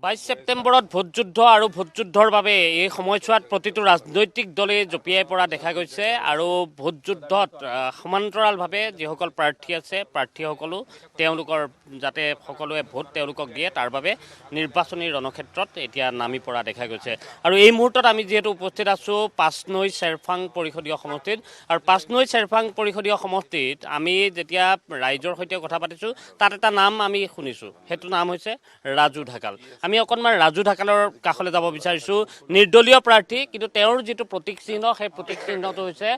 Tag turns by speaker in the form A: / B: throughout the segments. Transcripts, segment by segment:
A: 22 ছেপ্টেম্বৰত ভোটযুদ্ধ আৰু ভোটযুদ্ধৰ বাবে এই সময়ছোৱাত প্ৰতিটো ৰাজনৈতিক দলে জঁপিয়াই পৰা দেখা গৈছে আৰু ভোটযুদ্ধত সমান্তৰালভাৱে যিসকল প্ৰাৰ্থী আছে প্ৰাৰ্থীসকলো তেওঁলোকৰ যাতে সকলোৱে ভোট তেওঁলোকক দিয়ে তাৰ বাবে নিৰ্বাচনী ৰণক্ষেত্ৰত এতিয়া নামি পৰা দেখা গৈছে আৰু এই মুহূৰ্তত আমি যিহেতু উপস্থিত আছোঁ পাঁচনৈ চেৰফাং পৰিষদীয় সমষ্টিত আৰু পাঁচনৈ চেৰফাং পৰিষদীয় সমষ্টিত আমি যেতিয়া ৰাইজৰ সৈতে কথা পাতিছোঁ তাত এটা নাম আমি শুনিছোঁ সেইটো নাম হৈছে ৰাজু ঢাকাল আমি অকণমান ৰাজু ঢাকালৰ কাষলৈ যাব বিচাৰিছোঁ নিৰ্দলীয় প্ৰাৰ্থী কিন্তু তেওঁৰ যিটো প্ৰতীক চিহ্ন সেই প্ৰতীক চিহ্নটো হৈছে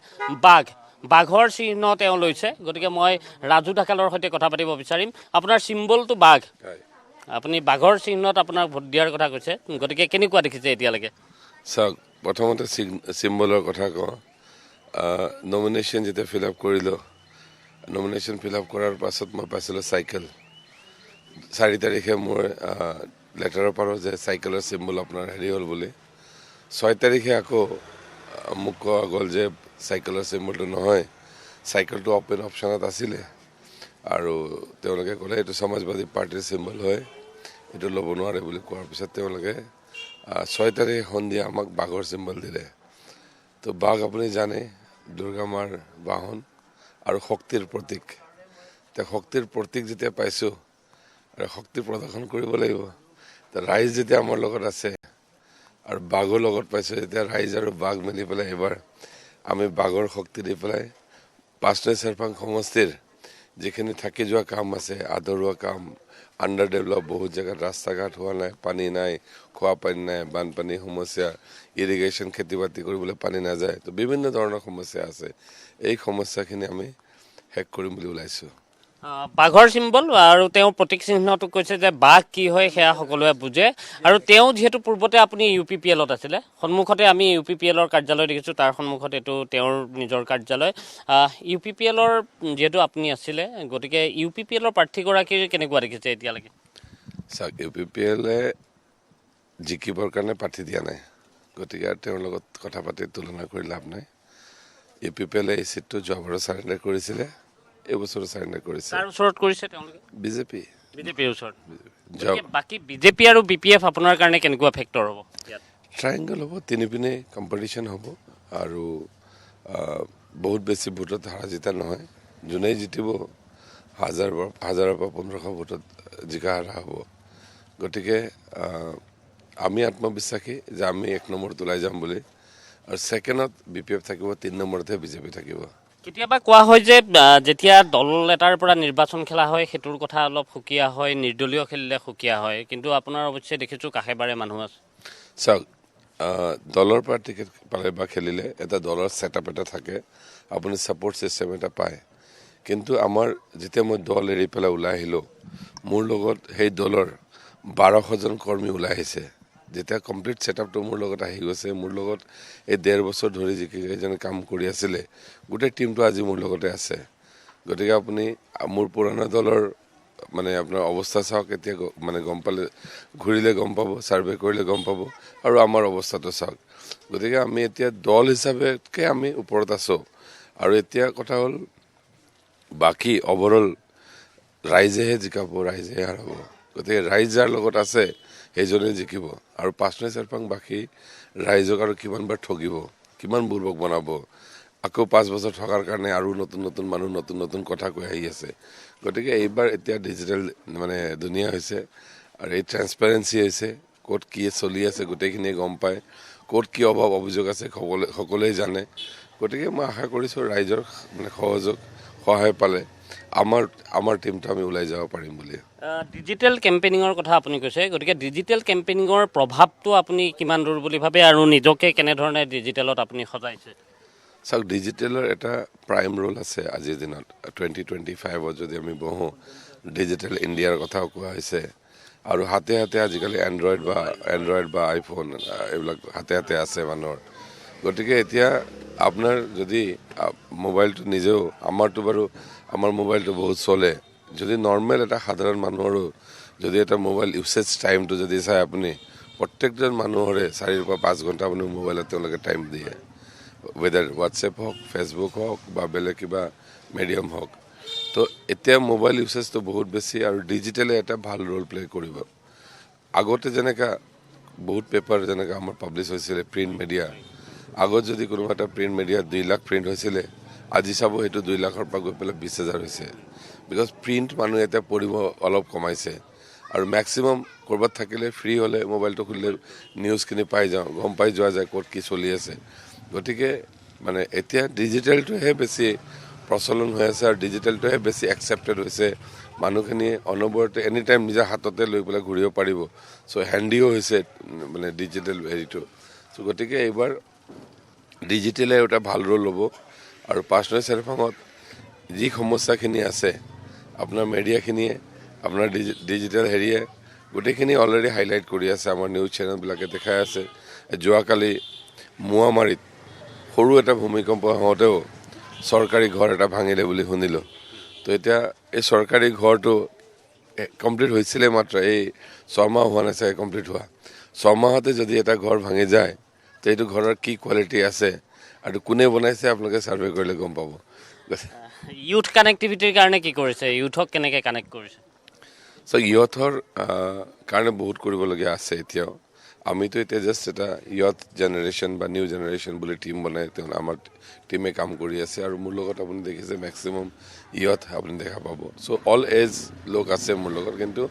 A: বাঘৰ চিহ্ন তেওঁ লৈছে গতিকে মই ৰাজু ঢাকালৰ সৈতে কথা পাতিব বিচাৰিম আপোনাৰ চিম্বলটো বাঘ আপুনি বাঘৰ চিহ্নত আপোনাক ভোট দিয়াৰ কথা কৈছে গতিকে কেনেকুৱা দেখিছে এতিয়ালৈকে
B: চাওক প্ৰথমতে চিম্বলৰ কথা কওঁ নমিনেশ্যন যেতিয়া ফিল আপ কৰিলোঁ নমিনেশ্যন ফিল আপ কৰাৰ পাছত মই পাইছিলোঁ চাইকেল 4 তাৰিখে মোৰ লেটাৰৰ পালোঁ যে চাইকেলৰ চিম্বল আপোনাৰ হেৰি হ'ল বুলি 6 তাৰিখে আকৌ মোক কোৱা গ'ল যে চাইকেলৰ চিম্বলটো নহয় চাইকেলটো অপেন অপশ্যনত আছিলে আৰু তেওঁলোকে ক'লে এইটো সমাজবাদী পাৰ্টিৰ চিম্বল হয় এইটো ল'ব নোৱাৰে বুলি কোৱাৰ পিছত তেওঁলোকে 6 তাৰিখে সন্ধিয়া আমাক বাঘৰ চিম্বল দিলে তো বাঘ আপুনি জানে দুৰ্গা মাৰ বাহন আৰু শক্তিৰ প্ৰতীক এতিয়া শক্তিৰ প্ৰতীক যেতিয়া পাইছোঁ আৰু শক্তি প্ৰদৰ্শন কৰিব লাগিব ৰাইজ যেতিয়া আমাৰ লগত আছে আৰু বাঘৰ লগত পাইছোঁ যেতিয়া ৰাইজ আৰু বাঘ মিলি পেলাই এইবাৰ আমি বাঘৰ শক্তি দি পেলাই পাঁচনৈ চেৰফাং সমষ্টিৰ যিখিনি থাকি যোৱা কাম আছে আধৰুৱা কাম আণ্ডাৰ ডেভেলপ বহুত জেগাত ৰাস্তা ঘাট হোৱা নাই পানী নাই খোৱা পানী নাই বানপানী সমস্যা ইৰিগেশ্যন খেতি বাতি কৰিবলৈ পানী নাযায় তো বিভিন্ন ধৰণৰ সমস্যা আছে এই সমস্যাখিনি আমি শেষ কৰিম বুলি ওলাইছোঁ
A: বাঘৰ চিম্বল আৰু তেওঁ প্ৰতীক চিহ্নটো কৈছে যে বাঘ কি হয় সেয়া সকলোৱে বুজে আৰু তেওঁ যিহেতু পূৰ্বতে আপুনি UPPL আছিলে সন্মুখতে আমি UPPL কাৰ্যালয় দেখিছোঁ তাৰ সন্মুখত এইটো তেওঁৰ নিজৰ কাৰ্যালয় UPPL যিহেতু আপুনি আছিলে গতিকে UPPL প্ৰাৰ্থীগৰাকীৰ কেনেকুৱা দেখিছে এতিয়ালৈকে
B: চাওক UPPL জিকিবৰ কাৰণে প্ৰাৰ্থী দিয়া নাই গতিকে তেওঁৰ লগত কথা পাতি তুলনা কৰি লাভ নাই UPPL এই চিটটো যোৱাবাৰো চাৰেণ্ডাৰ কৰিছিলে এবছৰ চাৰেণ্ডাৰ কৰিছে
A: তাৰ ওচৰত কৰিছে তেওঁলোকে বিজেপিৰ ওচৰত বাকী বিজেপি আৰু BPF আপোনাৰ কাৰণে কেনেকুৱা ফেক্টৰ হ'ব
B: ট্ৰায়েংগল হ'ব তিনিপিনে কম্পিটিশ্যন হ'ব আৰু বহুত বেছি ভোটত হাৰা জিতা নহয় যোনেই জিতিব হাজাৰৰ পৰা 1500 ভোটত জিকা হাৰা হ'ব গতিকে আমি আত্মবিশ্বাসী যে আমি 1 নম্বৰত ওলাই যাম বুলি আৰু ছেকেণ্ডত BPF থাকিব 3 নম্বৰতহে বিজেপি থাকিব
A: কেতিয়াবা কোৱা হয় যে যেতিয়া দল এটাৰ পৰা নিৰ্বাচন খেলা হয় সেইটোৰ কথা অলপ সুকীয়া হয় নিৰ্দলীয় খেলিলে সুকীয়া হয় কিন্তু আপোনাৰ অৱশ্যে দেখিছোঁ কাষেবাৰে মানুহ আছে
B: চাওক দলৰ পৰা টিকেট পালে বা খেলিলে এটা দলৰ ছেটআপ এটা থাকে আপুনি ছাপৰ্ট ছিষ্টেম এটা পায় কিন্তু আমাৰ যেতিয়া মই দল এৰি পেলাই ওলাই আহিলোঁ মোৰ লগত সেই দলৰ 1200জন কৰ্মী ওলাই আহিছে যেতিয়া কমপ্লিট ছেটআপটো মোৰ লগত আহি গৈছে মোৰ লগত এই 1.5 বছৰ ধৰি যিকেইজনে কাম কৰি আছিলে গোটেই টীমটো আজি মোৰ লগতে আছে গতিকে আপুনি মোৰ পুৰণা দলৰ মানে আপোনাৰ অৱস্থা চাওক এতিয়া মানে গম পালে ঘূৰিলে গম পাব ছাৰ্ভে কৰিলে গম পাব আৰু আমাৰ অৱস্থাটো চাওক গতিকে আমি এতিয়া দল হিচাপেকে আমি ওপৰত আছোঁ আৰু এতিয়া কথা হ'ল বাকী অভাৰঅল ৰাইজেহে জিকাব ৰাইজেহে হাৰাব গতিকে ৰাইজ যাৰ লগত আছে সেইজনে জিকিব আৰু পাঁচনৈ চেৰফাং বাকী ৰাইজক আৰু কিমানবাৰ ঠগিব কিমান বুৰ্বক বনাব আকৌ 5 বছৰ থকাৰ কাৰণে আৰু নতুন মানুহ নতুন কথা কৈ আহি আছে গতিকে এইবাৰ এতিয়া ডিজিটেল মানে দুনিয়া হৈছে আৰু এই ট্ৰেন্সপাৰেঞ্চি হৈছে ক'ত কি চলি আছে গোটেইখিনিয়ে গম পায় ক'ত কি অভাৱ অভিযোগ আছে সকলোৱে জানে গতিকে মই আশা কৰিছোঁ ৰাইজৰ মানে সহায় পালে আমাৰ টীমটো আমি ওলাই যাব পাৰিম বুলি
A: ডিজিটেল কেম্পেইনিঙৰ কথা আপুনি কৈছে গতিকে ডিজিটেল কেম্পেইনিঙৰ প্ৰভাৱটো আপুনি কিমান দূৰ বুলি ভাবে আৰু নিজকে কেনেধৰণে ডিজিটেলত আপুনি সজাইছে
B: চাওক ডিজিটেলৰ এটা প্ৰাইম ৰোল আছে আজিৰ দিনত 2025ত যদি আমি বহোঁ ডিজিটেল ইণ্ডিয়াৰ কথাও কোৱা হৈছে আৰু হাতে আজিকালি এণ্ড্ৰইড বা আইফোন এইবিলাক হাতে আছে মানুহৰ গতিকে এতিয়া আপোনাৰ যদি মোবাইলটো নিজেও আমাৰ মোবাইলটো বহুত চলে যদি নৰ্মেল এটা সাধাৰণ মানুহৰো যদি এটা মোবাইল ইউছেজ টাইমটো যদি চাই আপুনি প্ৰত্যেকজন মানুহৰে 4 পৰা 5 ঘণ্টা আপুনি মোবাইলত তেওঁলোকে টাইম দিয়ে ৱেডাৰ হোৱাটছএপ হওক ফেচবুক হওক বা বেলেগ কিবা মিডিয়াম হওক তো এতিয়া মোবাইল ইউছেজটো বহুত বেছি আৰু ডিজিটেলে এটা ভাল ৰোল প্লে কৰিব আগতে যেনেকা বহুত পেপাৰ যেনেকা আমাৰ পাব্লিছ হৈছিলে প্ৰিণ্ট মিডিয়া, আগত যদি কোনোবা এটা প্ৰিণ্ট মিডিয়াত 2 লাখ প্ৰিণ্ট হৈছিলে, আজি চাব সেইটো 2 লাখৰ পৰা গৈ পেলাই 20,000 হৈছে। বিকজ প্ৰিণ্ট মানুহে এতিয়া পঢ়িব অলপ কমাইছে, আৰু মেক্সিমাম ক'ৰবাত থাকিলে ফ্ৰী হ'লে মোবাইলটো খুলিলে নিউজখিনি পাই যাওঁ, গম পাই যোৱা যায় ক'ত কি চলি আছে। গতিকে মানে এতিয়া ডিজিটেলটোহে বেছি প্ৰচলন হৈ আছে, আৰু ডিজিটেলটোহে বেছি একচেপ্টেড হৈছে। মানুহখিনিয়ে অনবৰতে এনি টাইম নিজৰ হাততে লৈ পেলাই ঘূৰিব পাৰিব। চ' হেণ্ডিও হৈছে মানে ডিজিটেল হেৰিটো। চ' গতিকে এইবাৰ ডিজিটেলে এটা ভাল ৰোল ল'ব, আৰু 5 নং চেৰফাঙত যি সমস্যাখিনি আছে আপোনাৰ মিডিয়াখিনিয়ে, আপোনাৰ ডিজিটেল হেৰিয়ে গোটেইখিনি অলৰেডি হাইলাইট কৰি আছে, আমাৰ নিউজ চেনেলবিলাকে দেখাই আছে। যোৱাকালি মোৱামাৰীত সৰু এটা ভূমিকম্প হওঁতেও চৰকাৰী ঘৰ এটা ভাঙিলে বুলি শুনিলোঁ। তো এতিয়া এই চৰকাৰী ঘৰটো কমপ্লিট হৈছিলে মাত্ৰ, এই 6 মাহ হোৱা নাই চাগে কমপ্লিট হোৱা। 6 মাহতে যদি এটা ঘৰ ভাঙি যায়, তো এইটো ঘৰৰ কি কোৱালিটি আছে আৰু কোনে বনাইছে আপোনালোকে ছাৰ্ভে কৰিলে গম পাব।
A: ইউথ কানেক্টিভিটিৰ কাৰণে কি কৰিছে, ইউথক কেনেকৈ কানেক্ট কৰিছে?
B: চ' ইয়থৰ কাৰণে বহুত কৰিবলগীয়া আছে এতিয়াও। আমিতো এতিয়া জাষ্ট এটা ইয়থ জেনেৰেশ্যন বা নিউ জেনেৰেশ্যন বুলি টীম বনাই আমাৰ টীমে কাম কৰি আছে, আৰু মোৰ লগত আপুনি দেখিছে মেক্সিমাম ইয়থ আপুনি দেখা পাব। চ' অল এজ লোক আছে মোৰ লগত, কিন্তু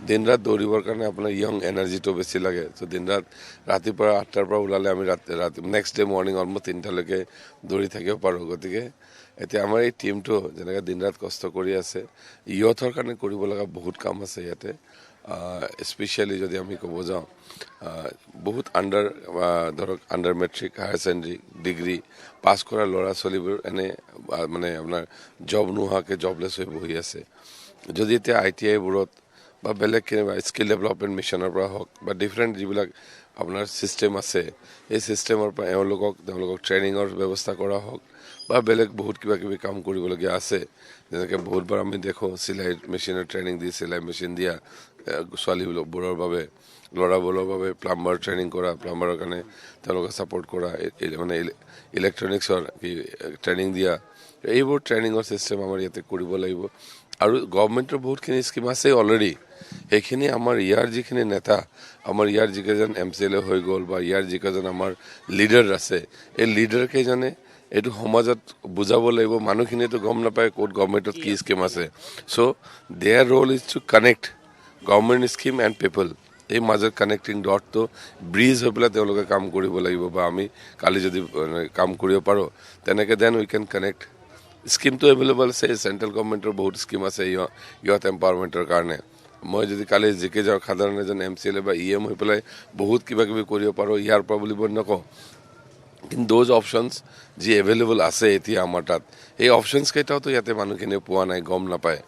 B: দিন ৰাত দৌৰিবৰ কাৰণে আপোনাৰ য়ং এনাৰ্জিটো বেছি লাগে। চ' দিন ৰাত ৰাতিপুৱা 8টাৰ পৰা ওলালে আমি ৰাতি নেক্সট ডে মৰ্ণিং অলমষ্ট 3টালৈকে দৌৰি থাকিব পাৰোঁ। গতিকে এতিয়া আমাৰ এই টীমটো যেনেকৈ দিন ৰাত কষ্ট কৰি আছে, ইয়থৰ কাৰণে কৰিব লগা বহুত কাম আছে ইয়াতে। স্পেচিয়েলি যদি আমি ক'ব যাওঁ, বহুত ধৰক under matric, higher secondary, degree pass কৰা ল'ৰা ছোৱালীবোৰ এনে মানে আপোনাৰ জব নোহোৱাকৈ জবলেছ হৈ বহি আছে। যদি এতিয়া ITI বোৰত বা বেলেগ কিবা স্কিল ডেভেলপমেণ্ট মিছনৰ পৰা হওক বা ডিফাৰেণ্ট যিবিলাক আপোনাৰ ছিষ্টেম আছে, এই ছিষ্টেমৰ পৰা তেওঁলোকক ট্ৰেইনিঙৰ ব্যৱস্থা কৰা হওক, বা বেলেগ বহুত কিবা কিবি কাম কৰিবলগীয়া আছে। যেনেকৈ বহুতবাৰ আমি দেখোঁ চিলাই মেচিনৰ ট্ৰেইনিং দি, চিলাই মেচিন দিয়া ছোৱালীবোৰৰ বাবে, ল'ৰাবোৰৰ বাবে প্লাম্বাৰ ট্ৰেইনিং কৰা, প্লাম্বাৰৰ কাৰণে তেওঁলোকক ছাপৰ্ট কৰা, মানে ইলেক্ট্ৰনিক্সৰ ট্ৰেইনিং দিয়া, এইবোৰ ট্ৰেইনিঙৰ ছিষ্টেম আমাৰ ইয়াতে কৰিব লাগিব। আৰু গভৰ্ণমেণ্টৰ বহুতখিনি স্কিম আছে অলৰেডি, সেইখিনি আমাৰ ইয়াৰ যিখিনি নেতা, আমাৰ ইয়াৰ যিকেইজন MCLA হৈ গ'ল, বা ইয়াৰ যিকেইজন আমাৰ লিডাৰ আছে, এই লিডাৰ কেইজনে এইটো সমাজত বুজাব লাগিব। মানুহখিনিয়েতো গম নাপায় ক'ত গভৰ্ণমেণ্টত কি স্কিম আছে। So' their role is to connect government scheme and people. এই মাজত কানেক্টিং ডটটো ব্ৰিজ হৈ পেলাই তেওঁলোকে কাম কৰিব লাগিব, বা আমি কালি যদি কাম কৰিব পাৰোঁ তেনেকৈ দেন উই কেন কানেক্ট। স্কিমটো এভেইলেবল আছে, চেণ্ট্ৰেল গভৰ্ণমেণ্টৰ বহুত স্কিম আছে ইয়থ এম্পাৱাৰমেণ্টৰ কাৰণে। মই যদি কালি জিকে যাওঁ সাধাৰণ এজন MCLA বা EM হৈ পেলাই বহুত কিবা কিবি কৰিব পাৰোঁ ইয়াৰ পৰা বুলিব নকওঁ, কিন্তু দ'জ অপশ্যনছ যি এভেইলেবল আছে এতিয়া আমাৰ তাত, এই অপশ্যনছ কেইটাওতো ইয়াতে মানুহখিনিয়ে পোৱা নাই, গম নাপায়।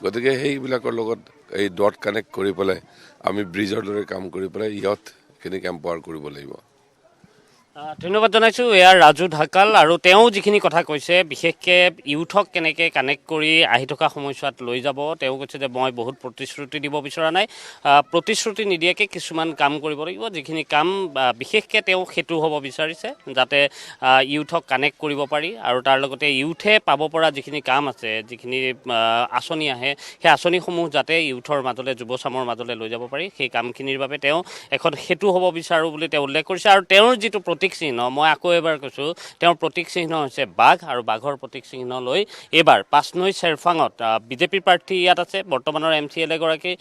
B: গতিকে সেইবিলাকৰ লগত এই ডট কানেক্ট কৰি পেলাই আমি ব্ৰিজৰ দৰে কাম কৰি পেলাই ইয়থখিনিক এম্পাৱাৰ কৰিব লাগিব।
A: ধন্যবাদ জনাইছোঁ। এয়া ৰাজু ঢাকাল, আৰু তেওঁ যিখিনি কথা কৈছে বিশেষকৈ ইউথক কেনেকৈ কানেক্ট কৰি আহি থকা সময়ছোৱাত লৈ যাব। তেওঁ কৈছে যে মই বহুত প্ৰতিশ্ৰুতি দিব বিচৰা নাই, প্ৰতিশ্ৰুতি নিদিয়াকৈ কিছুমান কাম কৰিব লাগিব, যিখিনি কাম বিশেষকৈ তেওঁ সেইটো হ'ব বিচাৰিছে যাতে ইউথক কানেক্ট কৰিব পাৰি, আৰু তাৰ লগতে ইউথে পাব পৰা যিখিনি কাম আছে, যিখিনি আঁচনি আহে, সেই আঁচনিসমূহ যাতে ইউথৰ মাজলৈ, যুৱচামৰ মাজলৈ লৈ যাব পাৰি, সেই কামখিনিৰ বাবে তেওঁ এখন সেতু হ'ব বিচাৰোঁ বুলি তেওঁ উল্লেখ কৰিছে। আৰু তেওঁৰ যিটো প্ৰতীক চিহ্ন, মই আকৌ এবাৰ কৈছোঁ, তেওঁৰ প্ৰতীক চিহ্ন হৈছে বাঘ, আৰু বাঘৰ প্ৰতীক চিহ্ন লৈ এইবাৰ 5 নং চেৰফাঙত বিজেপিৰ প্ৰাৰ্থী ইয়াত আছে, বৰ্তমানৰ MCLA গৰাকী,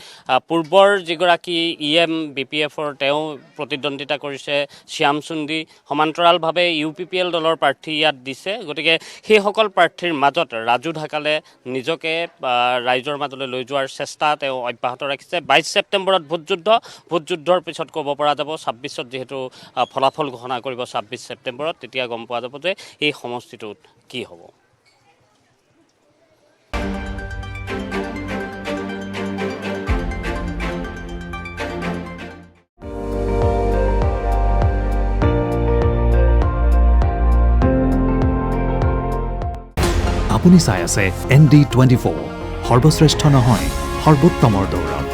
A: পূৰ্বৰ যিগৰাকী EM BPFৰ তেওঁ প্ৰতিদ্বন্দ্বিতা কৰিছে শ্যাম চুন্দি, সমান্তৰালভাৱে UPPL দলৰ প্ৰাৰ্থী ইয়াত দিছে। গতিকে সেইসকল প্ৰাৰ্থীৰ মাজত ৰাজু ঢাকালে নিজকে ৰাইজৰ মাজলৈ লৈ যোৱাৰ চেষ্টা তেওঁ অব্যাহত ৰাখিছে। 22 ছেপ্টেম্বৰত ভোটযুদ্ধৰ পিছত ক'ব পৰা যাব, 26ত যিহেতু ফলাফল ঘোষণা কৰিব 26 ছেপ্টেম্বৰত, তেতিয়া গম পোৱা যাব যে এই সমষ্টিটোত কি হ'ব।
C: আপুনি চাই আছে ND24, সৰ্বশ্ৰেষ্ঠ নহয়, সৰ্বোত্তমৰ দৌৰা।